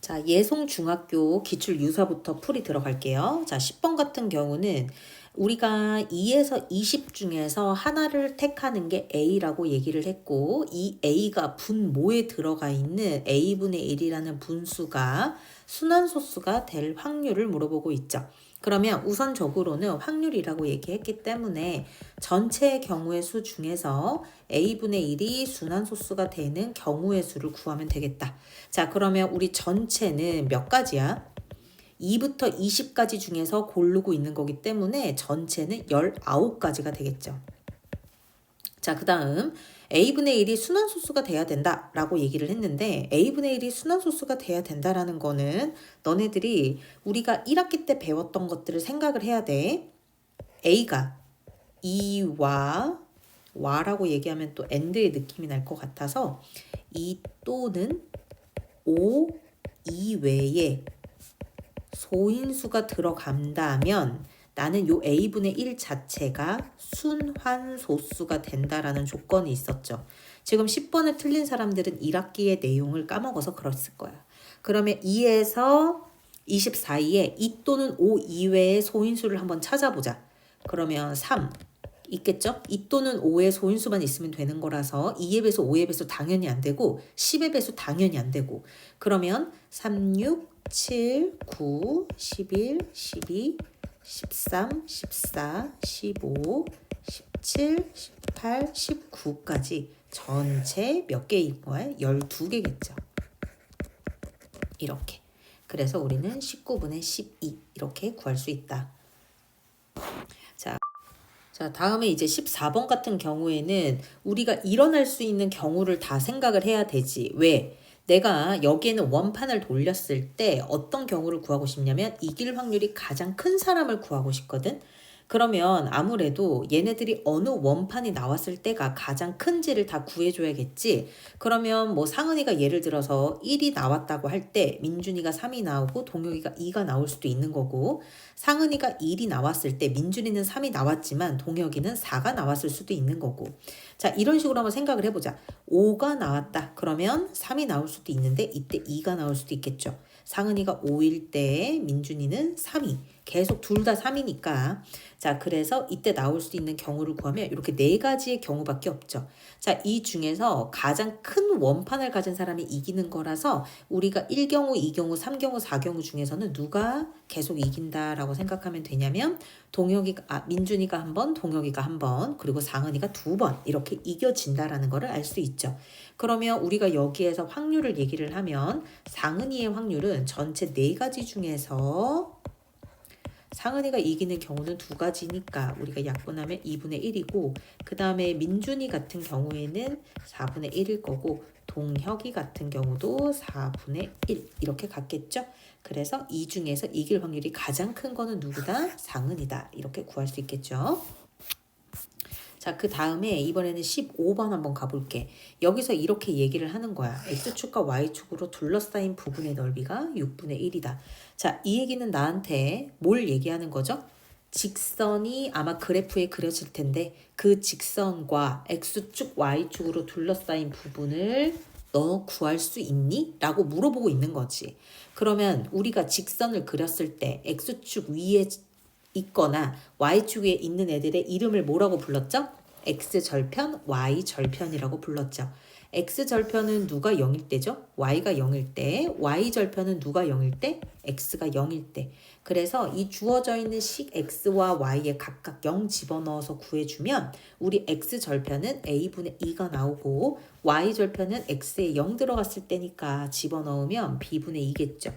자, 예송중학교 기출유사부터 풀이 들어갈게요. 자, 10번 같은 경우는 우리가 2에서 20 중에서 하나를 택하는 게 A라고 얘기를 했고, 이 A가 분모에 들어가 있는 A분의 1이라는 분수가 순환소수가 될 확률을 물어보고 있죠. 그러면 우선적으로는 확률이라고 얘기했기 때문에 전체의 경우의 수 중에서 A분의 1이 순환소수가 되는 경우의 수를 구하면 되겠다. 자, 그러면 우리 전체는 몇 가지야? 2부터 20까지 중에서 고르고 있는 거기 때문에 전체는 19가지가 되겠죠. 자, 그 다음 A분의 1이 순환소수가 돼야 된다라고 얘기를 했는데 A분의 1이 순환소수가 돼야 된다라는 거는 너네들이 우리가 1학기 때 배웠던 것들을 생각을 해야 돼. A가 2와 와라고 얘기하면 또 AND의 느낌이 날 것 같아서 2 또는 5 이외에 소인수가 들어간다면 나는 요 A분의 1 자체가 순환소수가 된다라는 조건이 있었죠. 지금 10번을 틀린 사람들은 1학기의 내용을 까먹어서 그랬을 거야. 그러면 2에서 20 사이에 2 또는 5 이외의 소인수를 한번 찾아보자. 그러면 3 있겠죠? 2 또는 5의 소인수만 있으면 되는 거라서 2의 배수, 5의 배수 당연히 안 되고 10의 배수 당연히 안 되고 그러면 3, 6, 7, 9, 11, 12, 13, 14, 15, 17, 18, 19까지 전체 몇 개인 거야? 12개겠죠. 이렇게. 그래서 우리는 19분의 12 이렇게 구할 수 있다. 자, 다음에 이제 14번 같은 경우에는 우리가 일어날 수 있는 경우를 다 생각을 해야 되지. 왜? 내가 여기에는 원판을 돌렸을 때 어떤 경우를 구하고 싶냐면 이길 확률이 가장 큰 사람을 구하고 싶거든. 그러면 아무래도 얘네들이 어느 원판이 나왔을 때가 가장 큰지를 다 구해줘야겠지. 그러면 뭐 상은이가 예를 들어서 1이 나왔다고 할 때 민준이가 3이 나오고 동혁이가 2가 나올 수도 있는 거고 상은이가 1이 나왔을 때 민준이는 3이 나왔지만 동혁이는 4가 나왔을 수도 있는 거고 자 이런 식으로 한번 생각을 해보자. 5가 나왔다. 그러면 3이 나올 수도 있는데 이때 2가 나올 수도 있겠죠. 상은이가 5일 때 민준이는 3이 계속 둘 다 3이니까 자 그래서 이때 나올 수 있는 경우를 구하면 이렇게 네 가지의 경우밖에 없죠. 자 이 중에서 가장 큰 원판을 가진 사람이 이기는 거라서 우리가 1경우, 2경우, 3경우, 4경우 중에서는 누가 계속 이긴다라고 생각하면 되냐면 민준이가 한 번, 동혁이가 한 번, 그리고 상은이가 2번 이렇게 이겨진다라는 거를 알 수 있죠. 그러면 우리가 여기에서 확률을 얘기를 하면 상은이의 확률은 전체 4가지 중에서 상은이가 이기는 경우는 2가지니까 우리가 약분하면 2분의 1이고 그 다음에 민준이 같은 경우에는 4분의 1일 거고 동혁이 같은 경우도 4분의 1 이렇게 같겠죠. 그래서 이 중에서 이길 확률이 가장 큰 거는 누구다? 상은이다. 이렇게 구할 수 있겠죠. 자, 그 다음에 이번에는 15번 한번 가볼게. 여기서 이렇게 얘기를 하는 거야. X축과 Y축으로 둘러싸인 부분의 넓이가 6분의 1이다. 자, 이 얘기는 나한테 뭘 얘기하는 거죠? 직선이 아마 그래프에 그려질 텐데 그 직선과 X축, Y축으로 둘러싸인 부분을 너 구할 수 있니? 라고 물어보고 있는 거지. 그러면 우리가 직선을 그렸을 때 X축 위에 있거나 Y축 위에 있는 애들의 이름을 뭐라고 불렀죠? X절편, Y절편이라고 불렀죠. X절편은 누가 0일 때죠? Y가 0일 때. Y절편은 누가 0일 때? X가 0일 때. 그래서 이 주어져 있는 식 X와 Y에 각각 0 집어넣어서 구해주면 우리 X절편은 A분의 2가 나오고 Y절편은 X에 0 들어갔을 때니까 집어넣으면 B분의 2겠죠.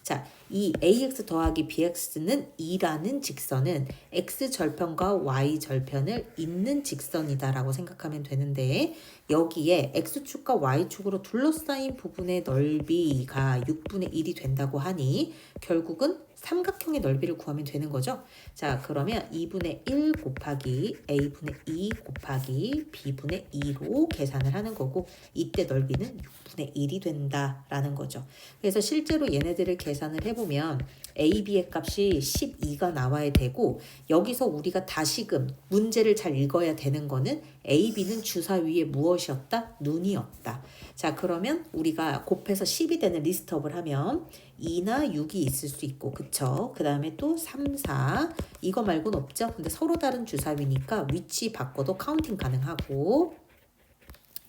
자, 이 ax 더하기 bx는 2라는 직선은 x절편과 y절편을 잇는 직선이다라고 생각하면 되는데 여기에 x축과 y축으로 둘러싸인 부분의 넓이가 6분의 1이 된다고 하니 결국은 삼각형의 넓이를 구하면 되는 거죠. 자, 그러면 2분의 1 곱하기 a분의 2 곱하기 b분의 2로 계산을 하는 거고 이때 넓이는 6분의 1이 된다라는 거죠. 그래서 실제로 얘네들을 계산 계산을 해보면 AB의 값이 12가 나와야 되고 여기서 우리가 다시금 문제를 잘 읽어야 되는 거는 AB는 주사위에 무엇이었다? 눈이었다. 자, 그러면 우리가 곱해서 10이 되는 리스트업을 하면 2나 6이 있을 수 있고, 그쵸? 그 다음에 또 3, 4 이거 말고는 없죠? 근데 서로 다른 주사위니까 위치 바꿔도 카운팅 가능하고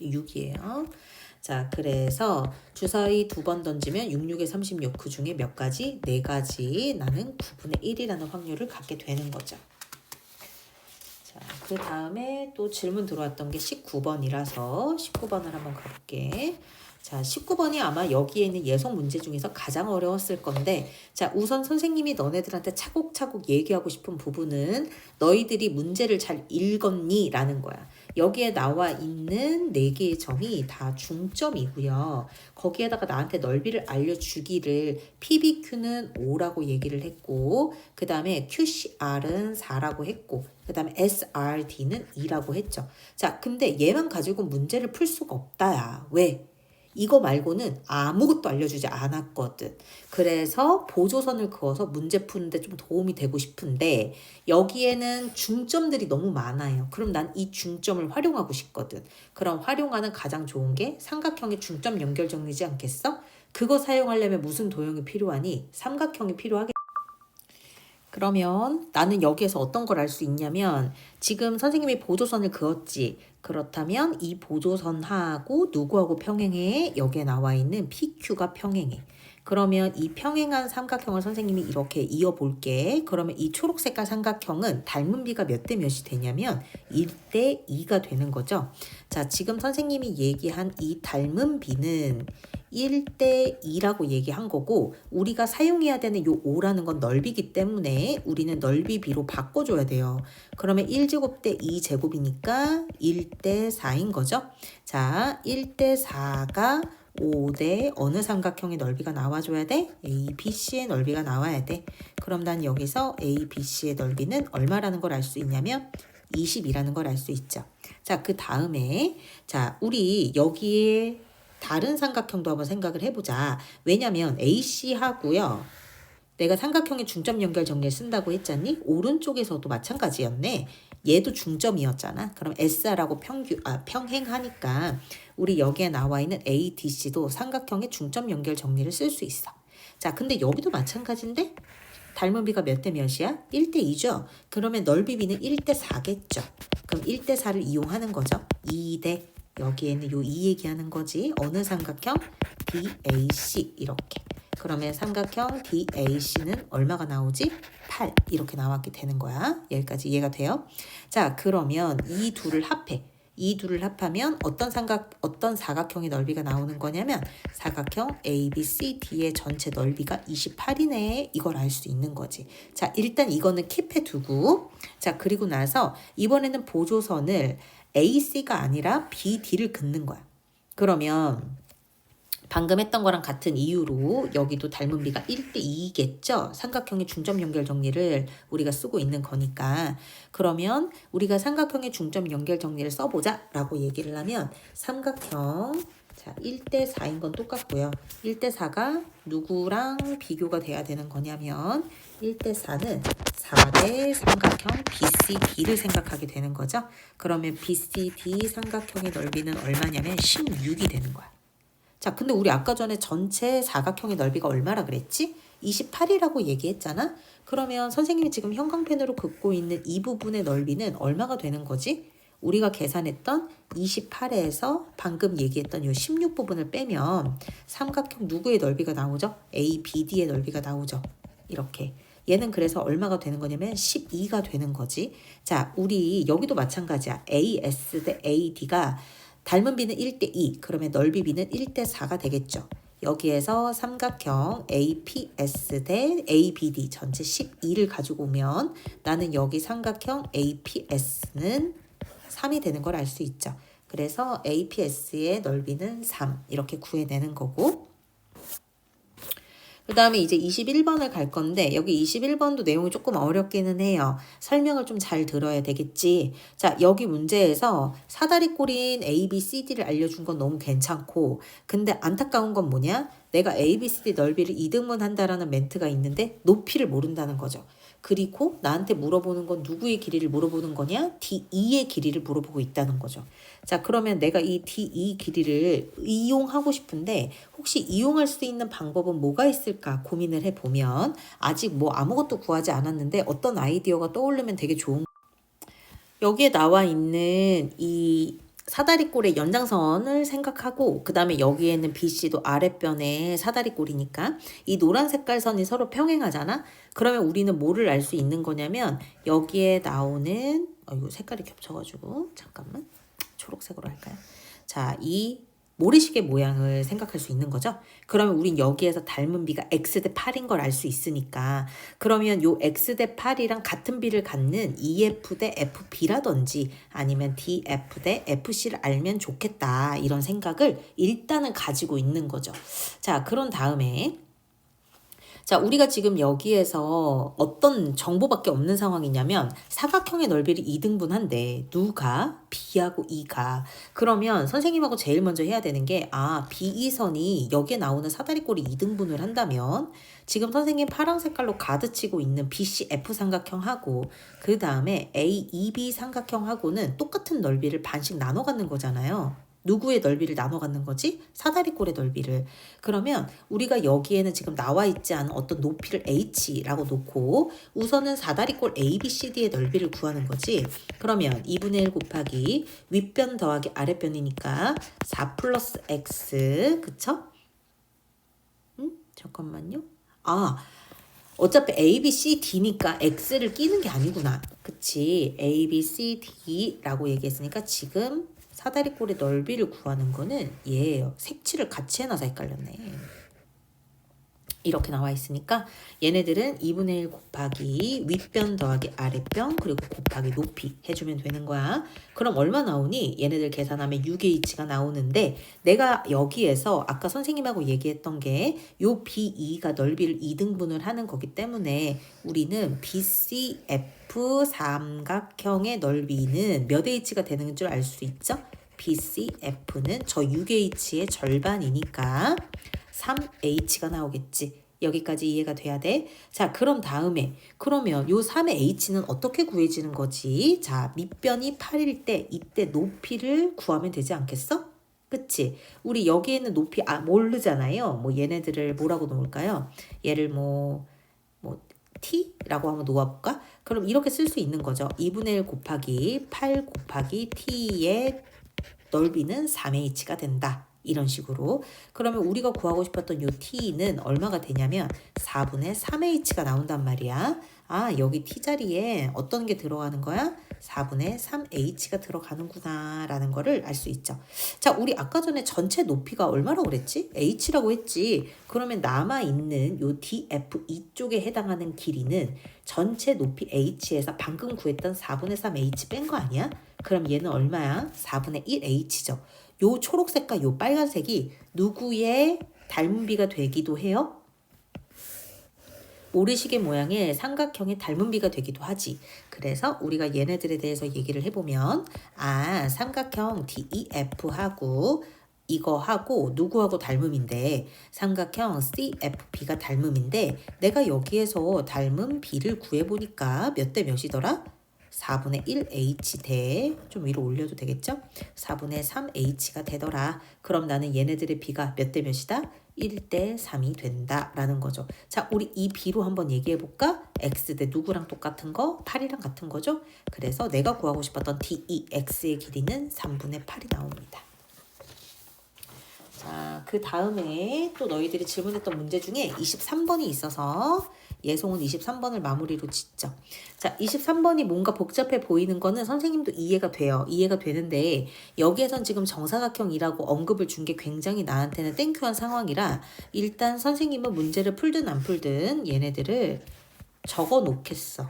6이에요. 자, 그래서 주사위 2번 던지면 6, 6에 36 그 중에 몇 가지? 4가지 나는 9분의 1이라는 확률을 갖게 되는 거죠. 자, 그 다음에 또 질문 들어왔던 게 19번이라서 19번을 한번 가볼게. 자, 19번이 아마 여기에 있는 예속 문제 중에서 가장 어려웠을 건데, 자, 우선 선생님이 너네들한테 차곡차곡 얘기하고 싶은 부분은 너희들이 문제를 잘 읽었니? 라는 거야. 여기에 나와 있는 4개의 점이 다 중점이고요. 거기에다가 나한테 넓이를 알려주기를 PBQ는 5라고 얘기를 했고, 그 다음에 QCR은 4라고 했고, 그 다음에 SRD는 2라고 했죠. 자, 근데 얘만 가지고 문제를 풀 수가 없다야. 왜? 이거 말고는 아무것도 알려주지 않았거든. 그래서 보조선을 그어서 문제 푸는데 좀 도움이 되고 싶은데 여기에는 중점들이 너무 많아요. 그럼 난 이 중점을 활용하고 싶거든. 그럼 활용하는 가장 좋은 게 삼각형의 중점 연결 정리지 않겠어? 그거 사용하려면 무슨 도형이 필요하니? 삼각형이 필요하겠. 그러면 나는 여기에서 어떤 걸 알 수 있냐면 지금 선생님이 보조선을 그었지. 그렇다면 이 보조선하고 누구하고 평행해? 여기에 나와 있는 PQ가 평행해. 그러면 이 평행한 삼각형을 선생님이 이렇게 이어볼게. 그러면 이 초록색깔 삼각형은 닮은 비가 몇 대 몇이 되냐면 1대 2가 되는 거죠. 자, 지금 선생님이 얘기한 이 닮은 비는 1대 2라고 얘기한 거고 우리가 사용해야 되는 요 5라는 건 넓이기 때문에 우리는 넓이 비로 바꿔줘야 돼요. 그러면 1제곱 대 2제곱이니까 1대 4인 거죠. 자, 1대 4가 5대 어느 삼각형의 넓이가 나와줘야 돼? ABC의 넓이가 나와야 돼. 그럼 난 여기서 ABC의 넓이는 얼마라는 걸 알 수 있냐면 20이라는 걸 알 수 있죠. 자, 그 다음에 자, 우리 여기에 다른 삼각형도 한번 생각을 해보자. 왜냐면 AC하고요. 내가 삼각형의 중점 연결 정리를 쓴다고 했잖니? 오른쪽에서도 마찬가지였네. 얘도 중점이었잖아. 그럼 SR하고 평행하니까 우리 여기에 나와 있는 ADC도 삼각형의 중점 연결 정리를 쓸 수 있어. 자, 근데 여기도 마찬가지인데? 닮은 비가 몇 대 몇이야? 1대 2죠? 그러면 넓이 비는 1대 4겠죠? 그럼 1대 4를 이용하는 거죠? 2대 여기에는 요 2 얘기하는 거지. 어느 삼각형? DAC 이렇게. 그러면 삼각형 DAC는 얼마가 나오지? 8 이렇게 나왔게 되는 거야. 여기까지 이해가 돼요? 자, 그러면 이 둘을 합해. 이 둘을 합하면 어떤 사각형의 넓이가 나오는 거냐면 사각형 ABCD의 전체 넓이가 28이네. 이걸 알 수 있는 거지. 자, 일단 이거는 킵해 두고 자, 그리고 나서 이번에는 보조선을 AC가 아니라 BD를 긋는 거야. 그러면 방금 했던 거랑 같은 이유로 여기도 닮은 비가 1대 2겠죠? 삼각형의 중점 연결 정리를 우리가 쓰고 있는 거니까. 그러면 우리가 삼각형의 중점 연결 정리를 써보자 라고 얘기를 하면 삼각형 자 1대 4인 건 똑같고요. 1대 4가 누구랑 비교가 돼야 되는 거냐면 1대 4는 4대 삼각형 BCD를 생각하게 되는 거죠. 그러면 BCD 삼각형의 넓이는 얼마냐면 16이 되는 거야. 자, 근데 우리 아까 전에 전체 사각형의 넓이가 얼마라 그랬지? 28이라고 얘기했잖아? 그러면 선생님이 지금 형광펜으로 긋고 있는 이 부분의 넓이는 얼마가 되는 거지? 우리가 계산했던 28에서 방금 얘기했던 이 16 부분을 빼면 삼각형 누구의 넓이가 나오죠? ABD의 넓이가 나오죠. 이렇게. 얘는 그래서 얼마가 되는 거냐면 12가 되는 거지. 자, 우리 여기도 마찬가지야. AS 대 AD가 닮은 비는 1대 2, 그러면 넓이 비는 1대 4가 되겠죠. 여기에서 삼각형 APS 대 ABD 전체 12를 가지고 오면 나는 여기 삼각형 APS는 3이 되는 걸 알 수 있죠. 그래서 APS의 넓이는 3 이렇게 구해내는 거고 그 다음에 이제 21번을 갈 건데 여기 21번도 내용이 조금 어렵기는 해요. 설명을 좀 잘 들어야 되겠지. 자, 여기 문제에서 사다리 꼴인 A, B, C, D를 알려준 건 너무 괜찮고 근데 안타까운 건 뭐냐? 내가 A, B, C, D 넓이를 이등분한다라는 멘트가 있는데 높이를 모른다는 거죠. 그리고 나한테 물어보는 건 누구의 길이를 물어보는 거냐? D2의 길이를 물어보고 있다는 거죠. 자, 그러면 내가 이 D2 길이를 이용하고 싶은데 혹시 이용할 수 있는 방법은 뭐가 있을까 고민을 해보면 아직 뭐 아무것도 구하지 않았는데 어떤 아이디어가 떠오르면 되게 좋은 여기에 나와 있는 이 사다리꼴의 연장선을 생각하고 그 다음에 여기에는 BC도 아랫변에 사다리꼴이니까 이 노란 색깔 선이 서로 평행하잖아. 그러면 우리는 뭐를 알 수 있는 거냐면 여기에 나오는 이거 색깔이 겹쳐가지고 잠깐만 초록색으로 할까요? 자, 이 모래시계 모양을 생각할 수 있는 거죠. 그러면 우린 여기에서 닮은 비가 x 대 8인 걸 알 수 있으니까 그러면 요 x 대 8이랑 같은 비를 갖는 EF 대 FB라든지 아니면 DF 대 FC를 알면 좋겠다 이런 생각을 일단은 가지고 있는 거죠. 자, 그런 다음에 자, 우리가 지금 여기에서 어떤 정보밖에 없는 상황이냐면 사각형의 넓이를 2등분한데 누가? B하고 E가. 그러면 선생님하고 제일 먼저 해야 되는 게 BE선이 여기에 나오는 사다리꼴이 2등분을 한다면 지금 선생님 파란 색깔로 가드치고 있는 BCF 삼각형하고 그 다음에 AEB 삼각형하고는 똑같은 넓이를 반씩 나눠 갖는 거잖아요. 누구의 넓이를 나눠 갖는 거지? 사다리꼴의 넓이를. 그러면 우리가 여기에는 지금 나와 있지 않은 어떤 높이를 h라고 놓고 우선은 사다리꼴 ABCD의 넓이를 구하는 거지. 그러면 2분의 1 곱하기 윗변 더하기 아랫변이니까 4 플러스 x 그쵸? 잠깐만요. 어차피 A, B, C, D니까 X를 끼는 게 아니구나. 그치? A, B, C, D라고 얘기했으니까 지금 사다리꼴의 넓이를 구하는 거는 얘예요. 색칠을 같이 해놔서 헷갈렸네. 이렇게 나와 있으니까 얘네들은 2분의 1 곱하기 윗변 더하기 아랫변 그리고 곱하기 높이 해주면 되는 거야. 그럼 얼마 나오니? 얘네들 계산하면 6H가 나오는데 내가 여기에서 아까 선생님하고 얘기했던 게 요 BE가 넓이를 2등분을 하는 거기 때문에 우리는 BCF 삼각형의 넓이는 몇 H가 되는 줄 알 수 있죠? BCF는 저 6H의 절반이니까 3H가 나오겠지. 여기까지 이해가 돼야 돼. 자, 그럼 다음에 그러면 요 3의 H는 어떻게 구해지는 거지? 자, 밑변이 8일 때 이때 높이를 구하면 되지 않겠어? 그치? 우리 여기에는 높이 모르잖아요. 뭐 얘네들을 뭐라고 놓을까요? 얘를 뭐 T라고 한번 놓아볼까? 그럼 이렇게 쓸 수 있는 거죠. 2분의 1 곱하기 8 곱하기 T의 넓이는 3H가 된다. 이런 식으로. 그러면 우리가 구하고 싶었던 요 T는 얼마가 되냐면 4분의 3H가 나온단 말이야. 여기 T자리에 어떤 게 들어가는 거야? 4분의 3H가 들어가는구나 라는 거를 알 수 있죠. 자, 우리 아까 전에 전체 높이가 얼마라고 그랬지? H라고 했지. 그러면 남아있는 요 DF 이쪽에 해당하는 길이는 전체 높이 H에서 방금 구했던 4분의 3H 뺀 거 아니야? 그럼 얘는 얼마야? 4분의 1H죠. 요 초록색과 요 빨간색이 누구의 닮은 비가 되기도 해요? 모래시계 모양의 삼각형의 닮은 비가 되기도 하지. 그래서 우리가 얘네들에 대해서 얘기를 해보면 삼각형 DEF하고 이거하고 누구하고 닮음인데 삼각형 CFB가 닮음인데 내가 여기에서 닮은 B를 구해보니까 몇 대 몇이더라? 4분의 1H 대 좀 위로 올려도 되겠죠? 4분의 3H가 되더라. 그럼 나는 얘네들의 B가 몇 대 몇이다? 1대 3이 된다라는 거죠. 자, 우리 이 B로 한번 얘기해 볼까? X 대 누구랑 똑같은 거? 8이랑 같은 거죠? 그래서 내가 구하고 싶었던 DEX의 길이는 3분의 8이 나옵니다. 자, 그 다음에 또 너희들이 질문했던 문제 중에 23번이 있어서 예송은 23번을 마무리로 짓죠. 자, 23번이 뭔가 복잡해 보이는 거는 선생님도 이해가 돼요. 이해가 되는데 여기에선 지금 정사각형이라고 언급을 준 게 굉장히 나한테는 땡큐한 상황이라 일단 선생님은 문제를 풀든 안 풀든 얘네들을 적어 놓겠어.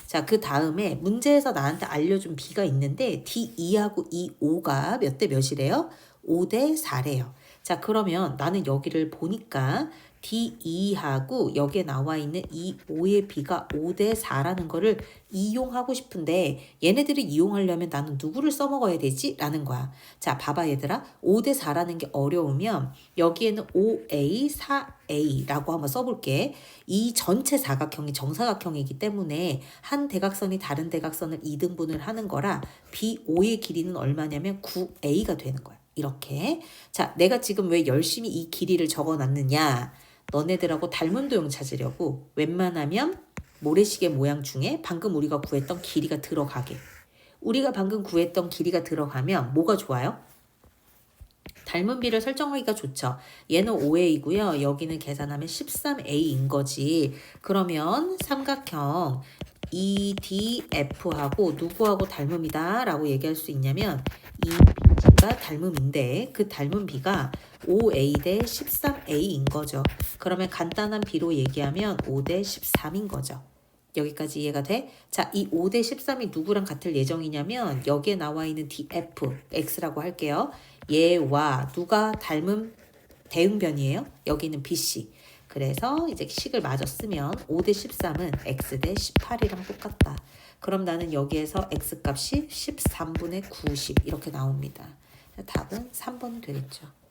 자, 그 다음에 문제에서 나한테 알려준 B가 있는데 D2하고 E5가 몇 대 몇이래요? 5대 4래요. 자, 그러면 나는 여기를 보니까 D2하고 여기에 나와 있는 이 5의 B가 5대 4라는 거를 이용하고 싶은데 얘네들을 이용하려면 나는 누구를 써먹어야 되지? 라는 거야. 자, 봐봐 얘들아. 5대 4라는 게 어려우면 여기에는 5A, 4A라고 한번 써볼게. 이 전체 사각형이 정사각형이기 때문에 한 대각선이 다른 대각선을 2등분을 하는 거라 B5의 길이는 얼마냐면 9A가 되는 거야. 이렇게. 자, 내가 지금 왜 열심히 이 길이를 적어놨느냐? 너네들하고 닮은 도형 찾으려고 웬만하면 모래시계 모양 중에 방금 우리가 구했던 길이가 들어가게. 우리가 방금 구했던 길이가 들어가면 뭐가 좋아요? 닮은 비를 설정하기가 좋죠. 얘는 5A고요. 여기는 계산하면 13A인 거지. 그러면 삼각형 EDF하고 누구하고 닮음이다 라고 얘기할 수 있냐면 이 B가 닮음인데 그 닮은 B가 5A 대 13A인 거죠. 그러면 간단한 B로 얘기하면 5 대 13인 거죠. 여기까지 이해가 돼? 자, 이 5 대 13이 누구랑 같을 예정이냐면 여기에 나와 있는 DF, X라고 할게요. 얘와 누가 닮은 대응변이에요? 여기는 BC. 그래서 이제 식을 마저 쓰면 5 대 13은 X 대 18이랑 똑같다. 그럼 나는 여기에서 X 값이 13분의 90 이렇게 나옵니다. 답은 3번이 되겠죠.